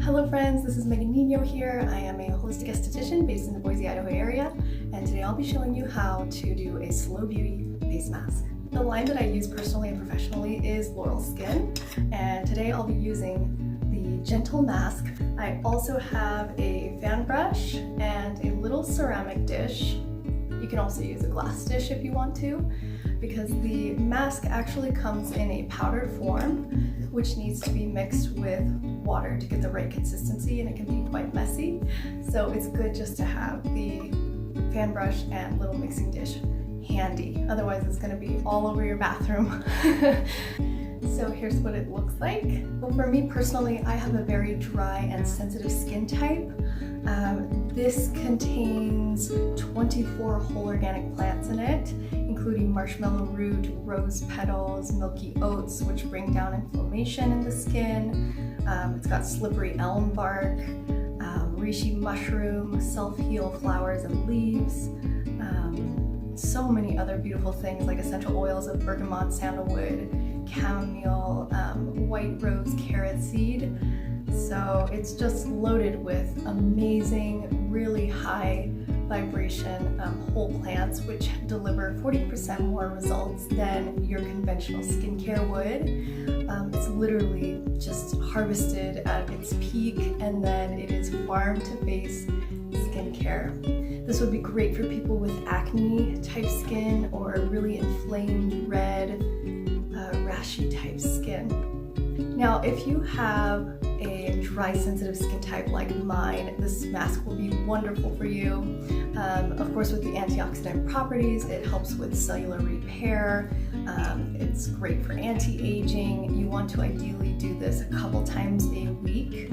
Hello friends, this is Niño here. I am a holistic esthetician based in the Boise, Idaho area, and today I'll be showing you how to do a slow beauty face mask. The line that I use personally and professionally is Laurel Skin, and today I'll be using the gentle mask. I also have a fan brush and a little ceramic dish. You can also use a glass dish if you want to, because the mask actually comes in a powdered form, which needs to be mixed with water to get the right consistency, and it can be quite messy. So it's good just to have the fan brush and little mixing dish handy. Otherwise it's going to be all over your bathroom. So here's what it looks like. Well, for me personally, I have a very dry and sensitive skin type. This contains 24 whole organic plants in it, including marshmallow root, rose petals, milky oats, which bring down inflammation in the skin. It's got slippery elm bark, reishi mushroom, self-heal flowers and leaves, so many other beautiful things like essential oils of bergamot, sandalwood, chamomile, white rose, carrot seed. So it's just loaded with amazing, really high vibration whole plants, which deliver 40% more results than your conventional skincare would. It's literally just harvested at its peak, and then it is farm to face skincare. This would be great for people with acne type skin or really inflamed, red, rashy type skin. Now, if you have a dry sensitive skin type like mine, this mask will be wonderful for you. Of course, with the antioxidant properties, it helps with cellular repair. It's great for anti-aging. You want to ideally do this a couple times a week.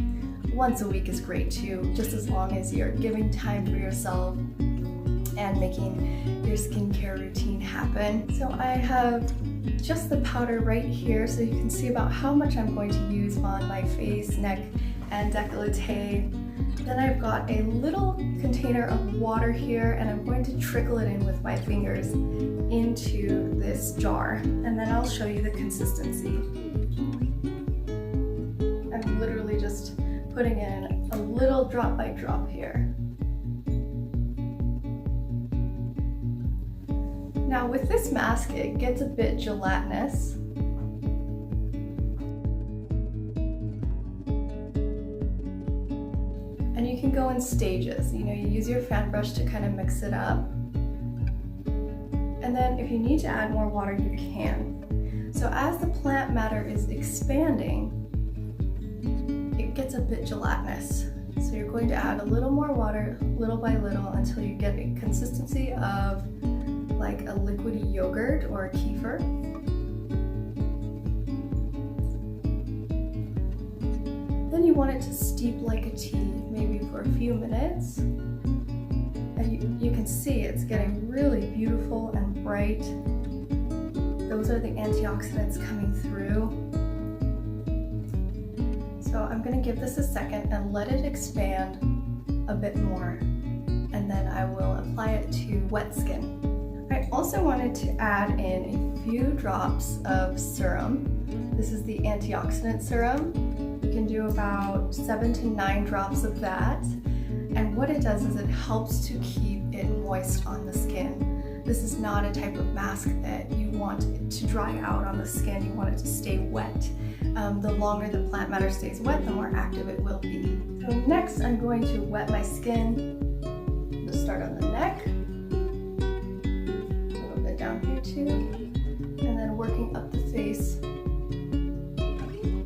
Once a week is great too, just as long as you're giving time for yourself and making your skincare routine happen. So I have just the powder right here, so you can see about how much I'm going to use on my face, neck, and décolleté. Then I've got a little container of water here, and I'm going to trickle it in with my fingers into this jar, and then I'll show you the consistency. I'm literally just putting in a little drop by drop here. Now with this mask, it gets a bit gelatinous. And you can go in stages. You use your fan brush to kind of mix it up. And then if you need to add more water, you can. So as the plant matter is expanding, it gets a bit gelatinous. So you're going to add a little more water, little by little, until you get a consistency of like a liquidy yogurt or a kefir. Then you want it to steep like a tea, maybe for a few minutes. And you can see it's getting really beautiful and bright. Those are the antioxidants coming through. So I'm gonna give this a second and let it expand a bit more. And then I will apply it to wet skin. I also wanted to add in a few drops of serum. This is the antioxidant serum. You can do about 7 to 9 drops of that. And what it does is it helps to keep it moist on the skin. This is not a type of mask that you want it to dry out on the skin. You want it to stay wet. The longer the plant matter stays wet, the more active it will be. So next I'm going to wet my skin. Just start on the neck. Down here too, and then working up the face.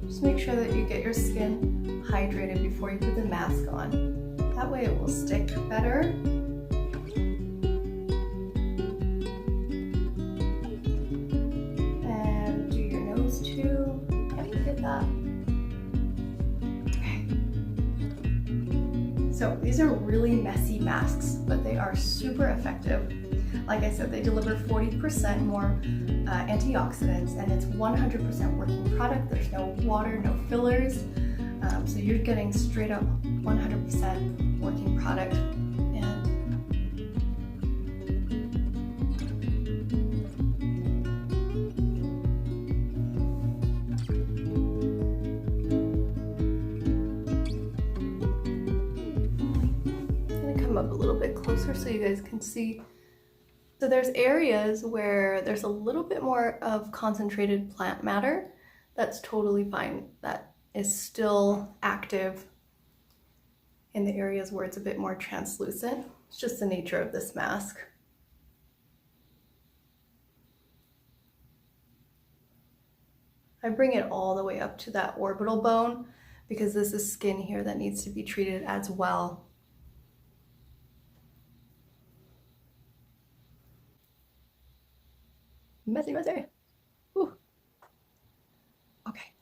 Just make sure that you get your skin hydrated before you put the mask on. That way it will stick better. And do your nose too. Can't forget that. Okay. So these are really messy masks, but they are super effective. Like I said, they deliver 40% more antioxidants, and it's 100% working product. There's no water, no fillers. So you're getting straight up 100% working product. And closer so you guys can see. So there's areas where there's a little bit more of concentrated plant matter. That's totally fine. That is still active in the areas where it's a bit more translucent. It's just the nature of this mask. I bring it all the way up to that orbital bone because this is skin here that needs to be treated as well. Messy. Ooh. Okay.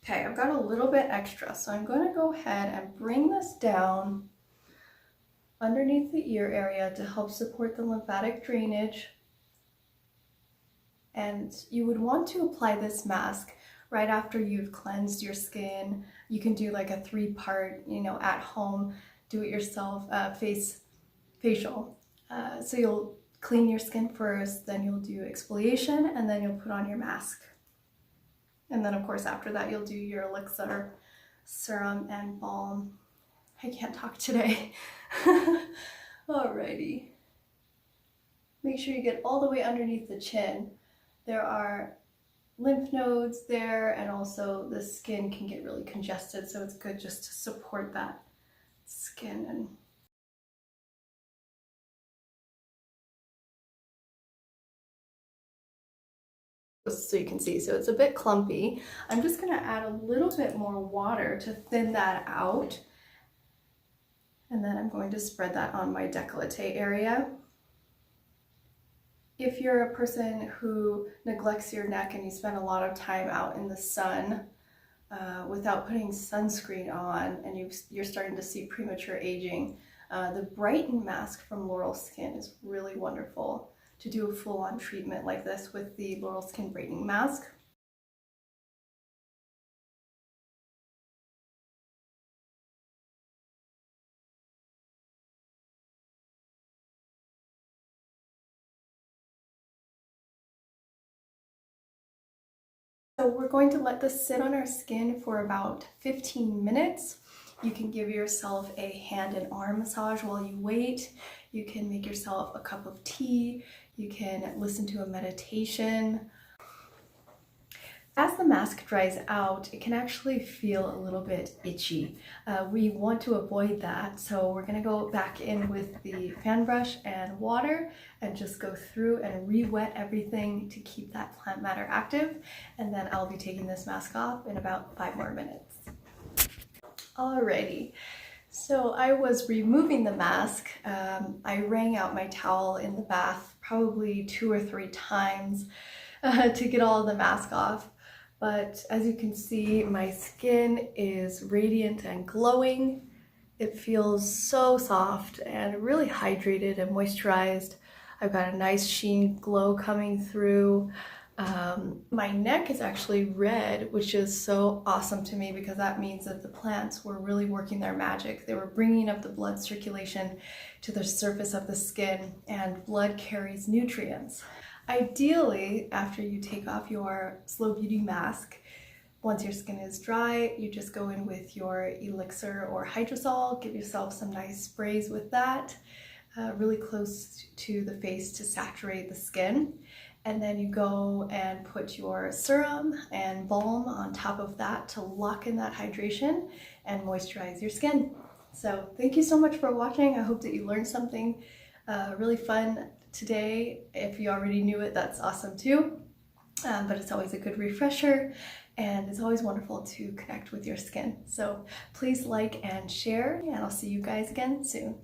Okay, I've got a little bit extra, so I'm going to go ahead and bring this down underneath the ear area to help support the lymphatic drainage. And you would want to apply this mask right after you've cleansed your skin. You can do like a 3-part, at home, do it yourself facial. So you'll clean your skin first, then you'll do exfoliation, and then you'll put on your mask. And then of course after that you'll do your elixir, serum, and balm. I can't talk today. Alrighty. Make sure you get all the way underneath the chin. There are lymph nodes there, and also the skin can get really congested, so it's good just to support that skin. And so you can see, so it's a bit clumpy. I'm just going to add a little bit more water to thin that out, and then I'm going to spread that on my décolleté area. If you're a person who neglects your neck and you spend a lot of time out in the sun without putting sunscreen on, and you're starting to see premature aging, the Brighten mask from Laurel Skin is really wonderful to do a full-on treatment like this with the Laurel Skin Brightening Mask. So we're going to let this sit on our skin for about 15 minutes. You can give yourself a hand and arm massage while you wait. You can make yourself a cup of tea. You can listen to a meditation. As the mask dries out, it can actually feel a little bit itchy. We want to avoid that, so we're going to go back in with the fan brush and water and just go through and re-wet everything to keep that plant matter active, and then I'll be taking this mask off in about 5 more minutes. Alrighty, so I was removing the mask. I wrung out my towel in the bath probably 2 or 3 times to get all of the mask off. But as you can see, my skin is radiant and glowing. It feels so soft and really hydrated and moisturized. I've got a nice sheen glow coming through. My neck is actually red, which is so awesome to me because that means that the plants were really working their magic. They were bringing up the blood circulation to the surface of the skin, and blood carries nutrients. Ideally, after you take off your Slow Beauty mask, once your skin is dry, you just go in with your elixir or hydrosol, give yourself some nice sprays with that, really close to the face to saturate the skin. And then you go and put your serum and balm on top of that to lock in that hydration and moisturize your skin. So thank you so much for watching. I hope that you learned something really fun today. If you already knew it, that's awesome too. But it's always a good refresher, and it's always wonderful to connect with your skin. So please like and share, and I'll see you guys again soon.